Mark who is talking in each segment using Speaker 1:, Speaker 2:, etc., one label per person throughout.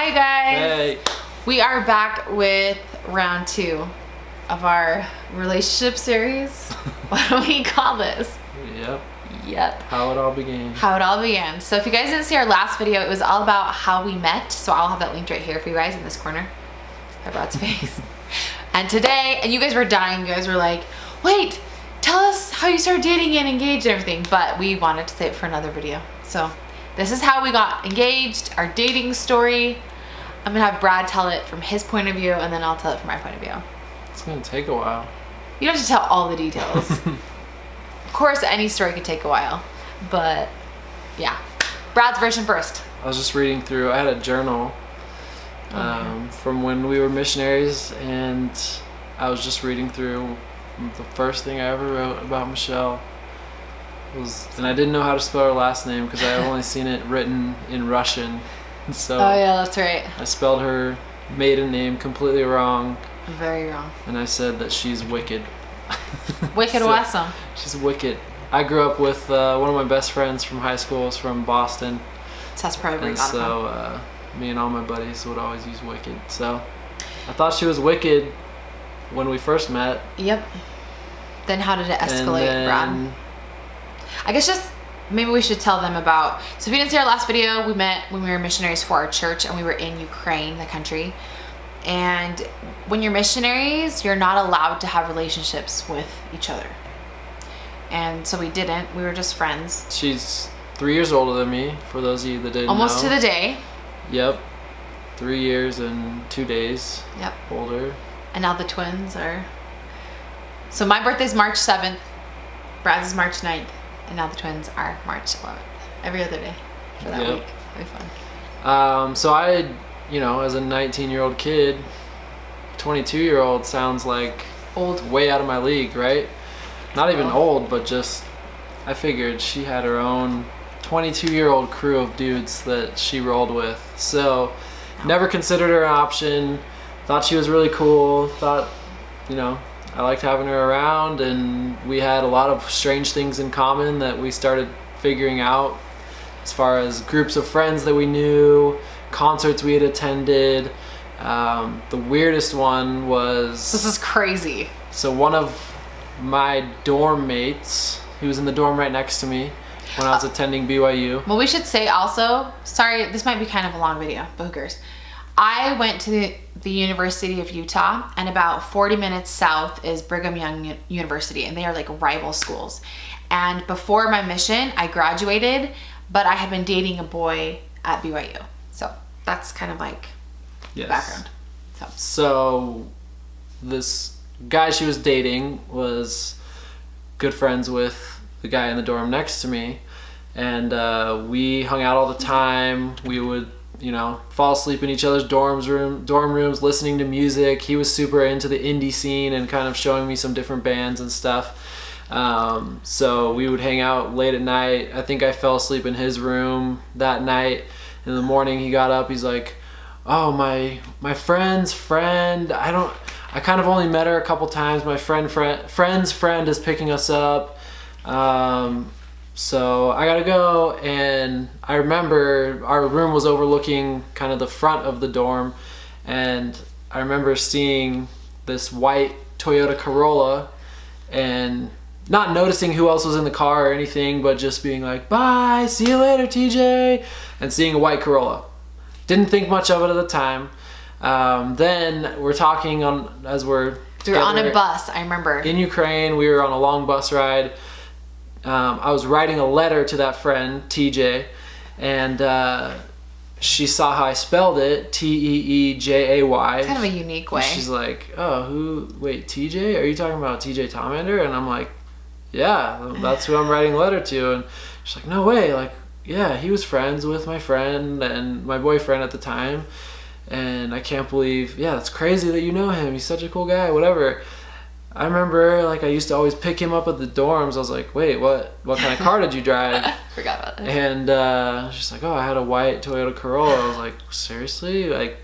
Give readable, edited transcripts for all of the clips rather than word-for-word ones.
Speaker 1: Hi guys.
Speaker 2: Hey.
Speaker 1: We are back with round 2 of our relationship series. What do we call this? Yep.
Speaker 2: How it all began.
Speaker 1: How it all began. So if you guys didn't see our last video, it was all about how we met. So I'll have that linked right here for you guys in this corner. I brought space. And today, and you guys were dying. You guys were like, wait, tell us how you started dating and engaged and everything. But we wanted to save it for another video. So this is how we got engaged, our dating story. I'm gonna have Brad tell it from his point of view, and then I'll tell it from my point of view.
Speaker 2: It's gonna take a while.
Speaker 1: You don't have to tell all the details. Of course, any story could take a while, but yeah. Brad's version first.
Speaker 2: I was just reading through, I had a journal from when we were missionaries, and I was just reading through the first thing I ever wrote about Michelle. And I didn't know how to spell her last name because I had only seen it written in Russian. So
Speaker 1: oh yeah, that's right.
Speaker 2: I spelled her maiden name completely wrong.
Speaker 1: Very wrong.
Speaker 2: And I said that she's wicked.
Speaker 1: Wicked
Speaker 2: So,
Speaker 1: awesome.
Speaker 2: She's wicked. I grew up with one of my best friends from high school. Is from Boston.
Speaker 1: So that's probably where
Speaker 2: And
Speaker 1: you got it
Speaker 2: so me and all my buddies would always use wicked. So I thought she was wicked when we first met.
Speaker 1: Yep. Then how did it escalate, Brad? I guess just maybe we should tell them about, so if you didn't see our last video, we met when we were missionaries for our church, and we were in Ukraine, the country. And when you're missionaries, you're not allowed to have relationships with each other. And so we didn't. We were just friends.
Speaker 2: She's 3 years older than me, for those of you that didn't know.
Speaker 1: Almost to the day.
Speaker 2: Yep. 3 years and 2 days.
Speaker 1: Yep.
Speaker 2: Older.
Speaker 1: And now the twins are... So my birthday's March 7th. Brad's is March 9th. And now the twins are March 11th. Every other day for that week. It'll be fun.
Speaker 2: So I, you know, as a 19-year-old kid, 22-year-old sounds like
Speaker 1: old,
Speaker 2: way out of my league, right? Not even old, but just, I figured she had her own 22-year-old crew of dudes that she rolled with. So never considered her an option. Thought she was really cool. Thought, you know, I liked having her around, and we had a lot of strange things in common that we started figuring out as far as groups of friends that we knew, concerts we had attended. The weirdest one was...
Speaker 1: This is crazy.
Speaker 2: So one of my dorm mates, he was in the dorm right next to me when I was attending BYU.
Speaker 1: Well, we should say also, sorry, this might be kind of a long video, but who cares? I went to the University of Utah, and about 40 minutes south is Brigham Young University, and they are like rival schools. And before my mission, I graduated, but I had been dating a boy at BYU. So that's kind of like the background.
Speaker 2: So this guy she was dating was good friends with the guy in the dorm next to me, and we hung out all the time. We would, you know, fall asleep in each other's dorm rooms listening to music. He was super into the indie scene and kind of showing me some different bands and stuff. So we would hang out late at night. I think I fell asleep in his room that night. In the morning he got up, he's like, oh, my friend's friend, I kind of only met her a couple times. My friend's friend is picking us up. So I gotta go. And I remember our room was overlooking kind of the front of the dorm, and I remember seeing this white Toyota Corolla and not noticing who else was in the car or anything, but just being like, bye, see you later, TJ, and seeing a white Corolla. Didn't think much of it at the time. Then we're talking as we're
Speaker 1: on a bus, I remember.
Speaker 2: In Ukraine, we were on a long bus ride. I was writing a letter to that friend, TJ, and she saw how I spelled it, Teejay.
Speaker 1: It's kind of a unique way.
Speaker 2: And she's like, oh, wait, TJ? Are you talking about TJ Tomander? And I'm like, yeah, that's who I'm writing a letter to. And she's like, no way, like, yeah, he was friends with my friend and my boyfriend at the time. And I can't believe, yeah, it's crazy that you know him. He's such a cool guy, whatever. I remember, like, I used to always pick him up at the dorms. I was like, wait, what kind of car did you drive?
Speaker 1: Forgot about that.
Speaker 2: And she's like, oh, I had a white Toyota Corolla. I was like, seriously? Like,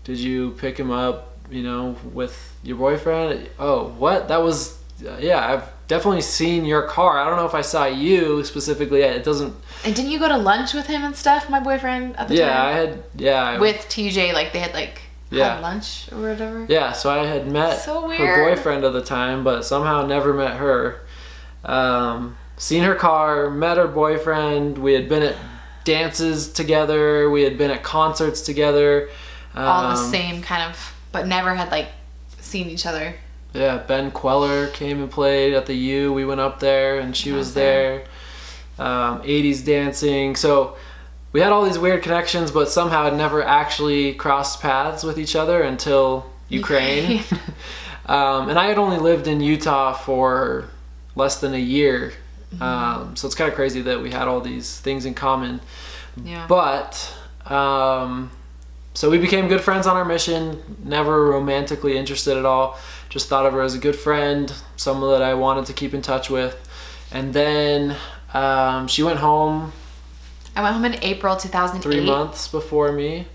Speaker 2: did you pick him up, you know, with your boyfriend? Oh, what? That was, yeah, definitely seen your car. I don't know if I saw you specifically. It doesn't.
Speaker 1: And didn't you go to lunch with him and stuff, my boyfriend at the time?
Speaker 2: With
Speaker 1: TJ, like they had like had lunch or whatever.
Speaker 2: Yeah, so I had met her boyfriend at the time, but somehow never met her. Seen her car, met her boyfriend. We had been at dances together. We had been at concerts together.
Speaker 1: All the same kind of, but never had like seen each other.
Speaker 2: Yeah, Ben Queller came and played at the U. We went up there and she was there. 80s dancing. So we had all these weird connections, but somehow had never actually crossed paths with each other until Ukraine. And I had only lived in Utah for less than a year. So it's kind of crazy that we had all these things in common.
Speaker 1: Yeah.
Speaker 2: But so we became good friends on our mission, never romantically interested at all. Just thought of her as a good friend, someone that I wanted to keep in touch with. And then she went home.
Speaker 1: I went home in April 2008.
Speaker 2: 3 months before me.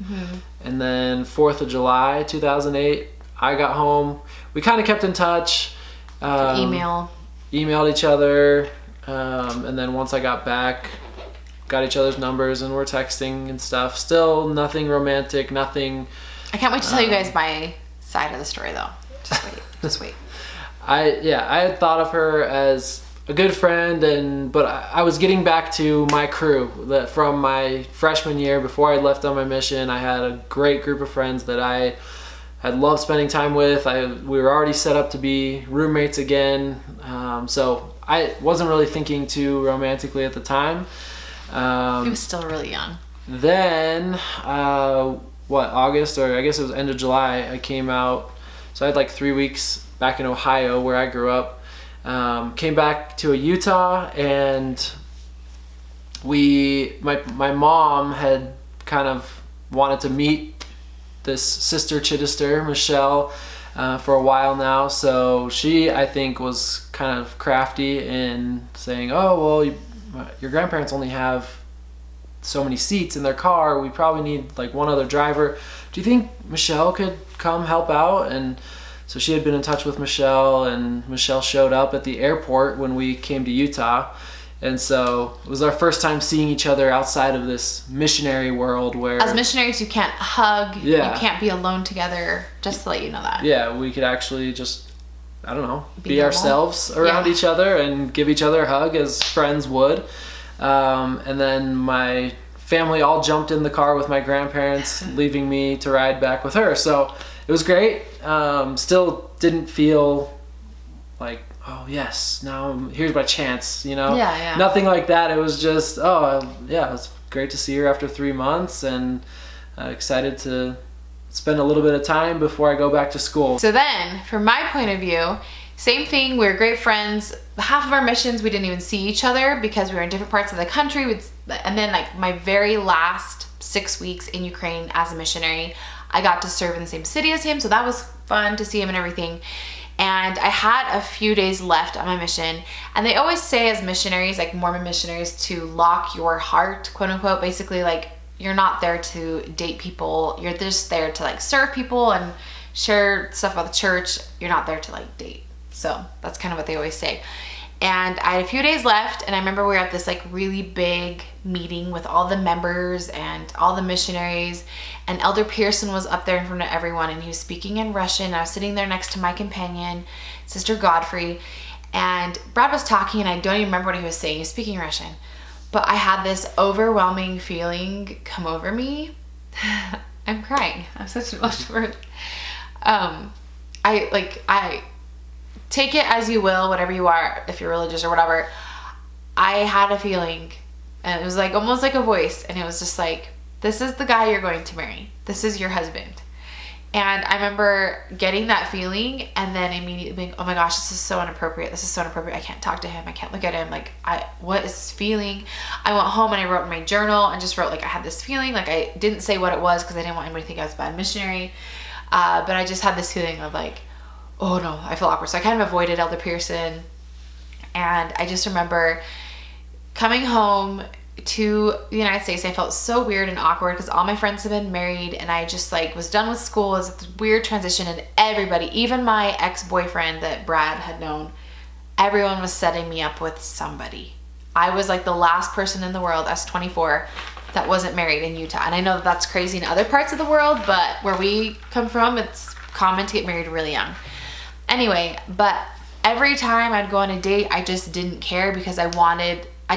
Speaker 2: And then 4th of July 2008, I got home. We kind of kept in touch. Emailed each other. And then once I got back, got each other's numbers and we're texting and stuff. Still nothing romantic, nothing.
Speaker 1: I can't wait to tell you guys my side of the story though. Just wait.
Speaker 2: I had thought of her as a good friend, but I was getting back to my crew that from my freshman year before I left on my mission. I had a great group of friends that I had loved spending time with. We were already set up to be roommates again, so I wasn't really thinking too romantically at the time.
Speaker 1: He was still really young.
Speaker 2: Then, August, or I guess it was end of July, I came out. So I had like 3 weeks back in Ohio where I grew up. Came back to Utah, and my mom had kind of wanted to meet this sister Chittister, Michelle, for a while now. So she, I think, was kind of crafty in saying, oh, well, your grandparents only have so many seats in their car. We probably need like one other driver. Do you think Michelle could come help out? And so she had been in touch with Michelle, and Michelle showed up at the airport when we came to Utah. And so it was our first time seeing each other outside of this missionary world where...
Speaker 1: As missionaries, you can't hug. Yeah. You can't be alone together, just to let you know that.
Speaker 2: Yeah, we could actually just, I don't know, be ourselves around each other and give each other a hug as friends would. And then my family all jumped in the car with my grandparents, leaving me to ride back with her. So it was great. Still didn't feel like, oh yes, now here's my chance, you know?
Speaker 1: Yeah.
Speaker 2: Nothing like that. It was just, it's great to see her after 3 months, and excited to spend a little bit of time before I go back to school.
Speaker 1: So then, from my point of view, same thing, we were great friends. Half of our missions, we didn't even see each other because we were in different parts of the country. And then like my very last 6 weeks in Ukraine as a missionary, I got to serve in the same city as him. So that was fun to see him and everything. And I had a few days left on my mission. And they always say as missionaries, like Mormon missionaries, to lock your heart, quote unquote. Basically, like, you're not there to date people. You're just there to like serve people and share stuff about the church. You're not there to like date. So that's kind of what they always say. And I had a few days left, and I remember we were at this like really big meeting with all the members and all the missionaries, and Elder Pearson was up there in front of everyone, and he was speaking in Russian. I was sitting there next to my companion, Sister Godfrey, and Brad was talking, and I don't even remember what he was saying. He was speaking Russian, but I had this overwhelming feeling come over me. I'm crying. I'm such an emotional person. I take it as you will, whatever you are, if you're religious or whatever. I had a feeling, and it was like almost like a voice, and it was just like, this is the guy you're going to marry. This is your husband. And I remember getting that feeling, and then immediately being, oh my gosh, this is so inappropriate. This is so inappropriate. I can't talk to him. I can't look at him. Like, what is this feeling? I went home and I wrote in my journal and just wrote, like, I had this feeling. Like, I didn't say what it was because I didn't want anybody to think I was a bad missionary. But I just had this feeling of like, oh no, I feel awkward. So I kind of avoided Elder Pearson. And I just remember coming home to the United States. I felt so weird and awkward because all my friends had been married, and I just like was done with school. It was this weird transition, and everybody, even my ex-boyfriend that Brad had known, everyone was setting me up with somebody. I was like the last person in the world, I was 24, that wasn't married in Utah. And I know that that's crazy in other parts of the world, but where we come from, it's common to get married really young. Anyway, but every time I'd go on a date, I just didn't care because I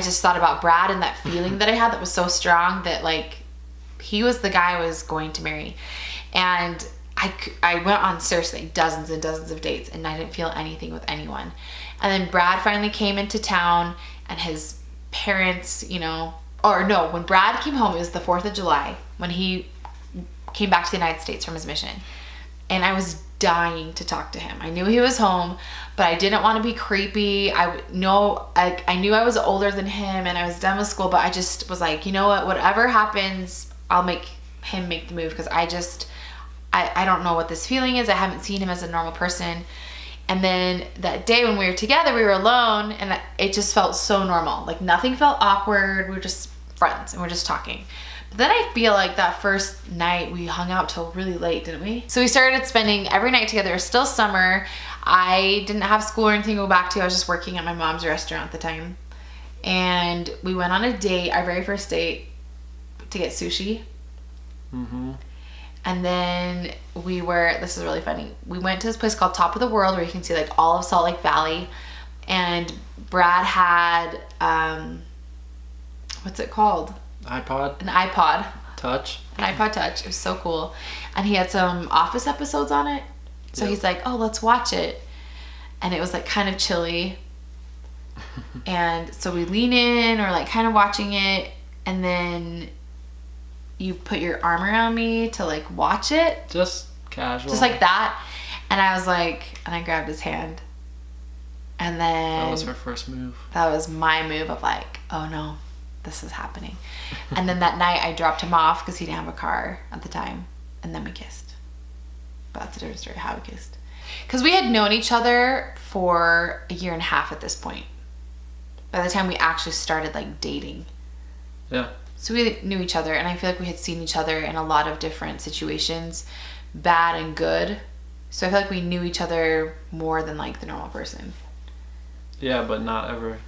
Speaker 1: just thought about Brad and that feeling that I had that was so strong that like he was the guy I was going to marry. And I went on seriously dozens and dozens of dates and I didn't feel anything with anyone. And then Brad finally came into town and his parents, you know, or no, when Brad came home, it was the 4th of July when he came back to the United States from his mission. And I was dying to talk to him. I knew he was home, but I didn't want to be creepy. I knew I was older than him and I was done with school, but I just was like, you know what, whatever happens, I'll make him make the move because I don't know what this feeling is. I haven't seen him as a normal person. And then that day when we were together, we were alone and it just felt so normal. Like nothing felt awkward. We were just friends and we're just talking. But then I feel like that first night we hung out till really late, didn't we? So we started spending every night together. It was still summer. I didn't have school or anything to go back to. I was just working at my mom's restaurant at the time. And we went on a date, our very first date, to get sushi. Mm-hmm. And then this is really funny. We went to this place called Top of the World where you can see like all of Salt Lake Valley. And Brad had, what's it called?
Speaker 2: iPod.
Speaker 1: An iPod.
Speaker 2: Touch.
Speaker 1: An iPod Touch. It was so cool. And he had some Office episodes on it. So he's like, oh, let's watch it. And it was like kind of chilly. And so we lean in or like kind of watching it. And then you put your arm around me to like watch it.
Speaker 2: Just casual.
Speaker 1: Just like that. And I was like, and I grabbed his hand. And then
Speaker 2: that was her first move.
Speaker 1: That was my move of like, oh no, this is happening. And then that night I dropped him off because he didn't have a car at the time. And then we kissed. But that's a different story how we kissed. Because we had known each other for a year and a half at this point. By the time we actually started like dating.
Speaker 2: Yeah.
Speaker 1: So we knew each other, and I feel like we had seen each other in a lot of different situations, bad and good. So I feel like we knew each other more than like the normal person.
Speaker 2: Yeah, but not ever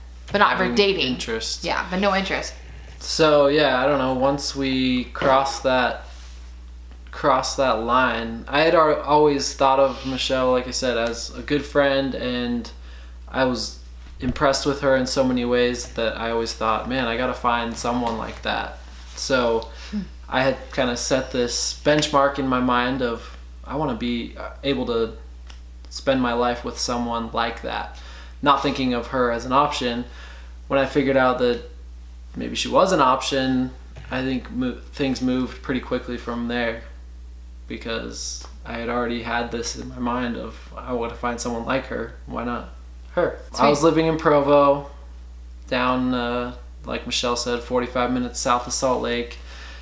Speaker 1: dating.
Speaker 2: Interest.
Speaker 1: Yeah, but no interest.
Speaker 2: So yeah, I don't know. Once we crossed that line, I had always thought of Michelle, like I said, as a good friend, and I was impressed with her in so many ways that I always thought, man, I gotta find someone like that. So I had kind of set this benchmark in my mind of I want to be able to spend my life with someone like that, not thinking of her as an option. When I figured out that maybe she was an option, I think things moved pretty quickly from there because I had already had this in my mind of I want to find someone like her. Why not her? Sweet. I was living in Provo, down, like Michelle said, 45 minutes south of Salt Lake.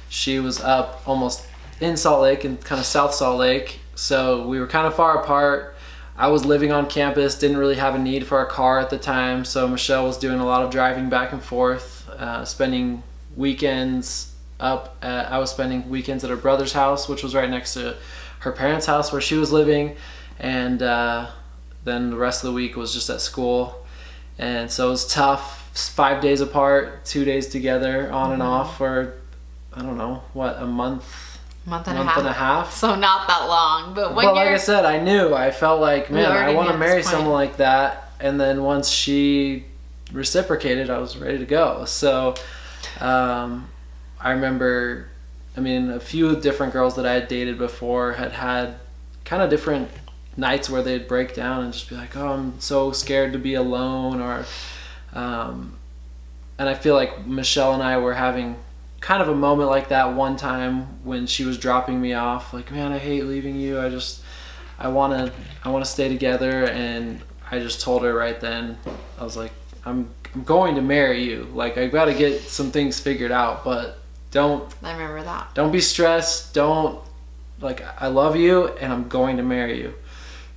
Speaker 2: She was up almost in Salt Lake and kind of South Salt Lake, so we were kind of far apart. I was living on campus, didn't really have a need for a car at the time, so Michelle was doing a lot of driving back and forth, spending weekends I was spending weekends at her brother's house, which was right next to her parents' house where she was living, and then the rest of the week was just at school. And so it was tough, 5 days apart, 2 days together, on and off for, I don't know, what, a month and a half.
Speaker 1: So not that long, but
Speaker 2: like I said, I felt like, man, I want to marry someone like that. And then once she reciprocated, I was ready to go. So I remember, a few different girls that I had dated before had kind of different nights where they'd break down and just be like, oh, I'm so scared to be alone, or and I feel like Michelle and I were having kind of a moment like that one time when she was dropping me off, like, man, I hate leaving you, I want to stay together. And I just told her right then, I was like, I'm going to marry you, like, I've got to get some things figured out, but I remember that. Don't be stressed. I love you and I'm going to marry you.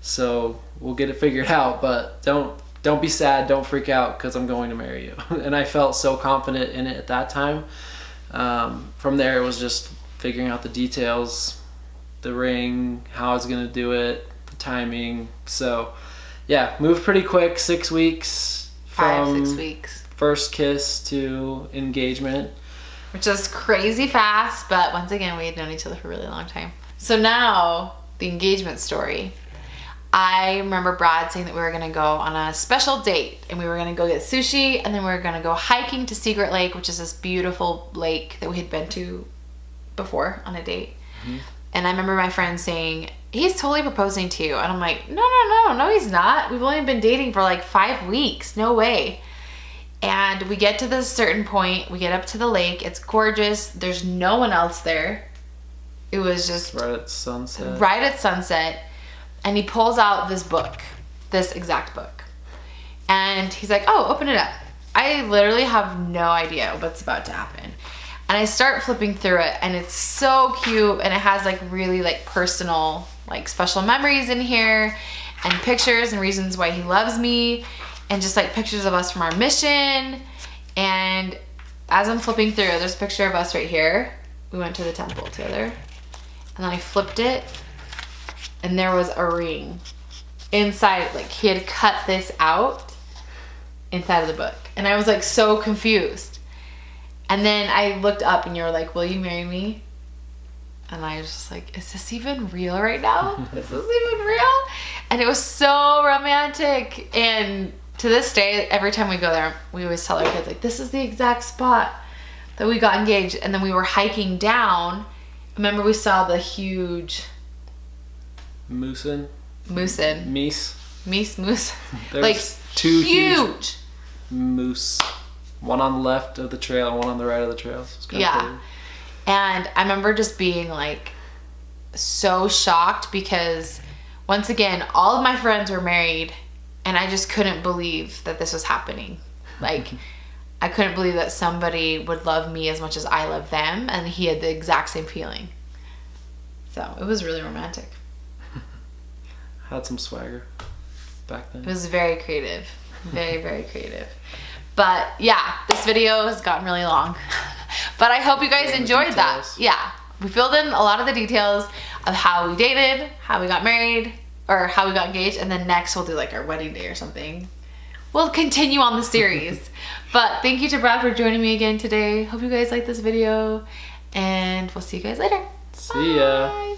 Speaker 2: So we'll get it figured out, but don't be sad. Don't freak out because I'm going to marry you. And I felt so confident in it at that time. From there, it was just figuring out the details, the ring, how I was going to do it, the timing. So Yeah, moved pretty quick. 6 weeks from
Speaker 1: 6 weeks.
Speaker 2: first kiss to engagement.
Speaker 1: Which is crazy fast, but once again, we had known each other for a really long time. So now, the engagement story. I remember Brad saying that we were gonna go on a special date and we were gonna go get sushi and then we were gonna go hiking to Secret Lake, which is this beautiful lake that we had been to before on a date. Mm-hmm. And I remember my friend saying, he's totally proposing to you. And I'm like, no, he's not. We've only been dating for like 5 weeks. No way. And we get to this certain point. We get up to the lake. It's gorgeous. There's no one else there. It was just
Speaker 2: right at sunset.
Speaker 1: Right at sunset. And he pulls out this book, this exact book. And he's like, oh, open it up. I literally have no idea what's about to happen. And I start flipping through it and it's so cute and it has like really like personal, like special memories in here and pictures and reasons why he loves me and just like pictures of us from our mission. And as I'm flipping through, there's a picture of us right here. We went to the temple together. And then I flipped it and there was a ring inside. Like he had cut this out inside of the book. And I was like so confused. And then I looked up and you were like, will you marry me? And I was just like, is this even real right now? Is this even real? And it was so romantic. And to this day, every time we go there, we always tell our kids, like, this is the exact spot that we got engaged. And then we were hiking down. Remember we saw the huge...
Speaker 2: Moosin.
Speaker 1: Moose.
Speaker 2: There's
Speaker 1: like,
Speaker 2: two
Speaker 1: huge
Speaker 2: moose. One on the left of the trail and one on the right of the trail. So it's kind of
Speaker 1: cool. And I remember just being like so shocked because once again, all of my friends were married and I just couldn't believe that this was happening. Like I couldn't believe that somebody would love me as much as I love them and he had the exact same feeling. So it was really romantic.
Speaker 2: Had some swagger back then.
Speaker 1: It was very creative. Very, very creative. But yeah, this video has gotten really long. But I hope you guys enjoyed that. Yeah, we filled in a lot of the details of how we dated, how we got married, or how we got engaged, and then next we'll do like our wedding day or something. We'll continue on the series. But thank you to Brad for joining me again today. Hope you guys liked this video, and we'll see you guys later.
Speaker 2: See ya.
Speaker 1: Bye.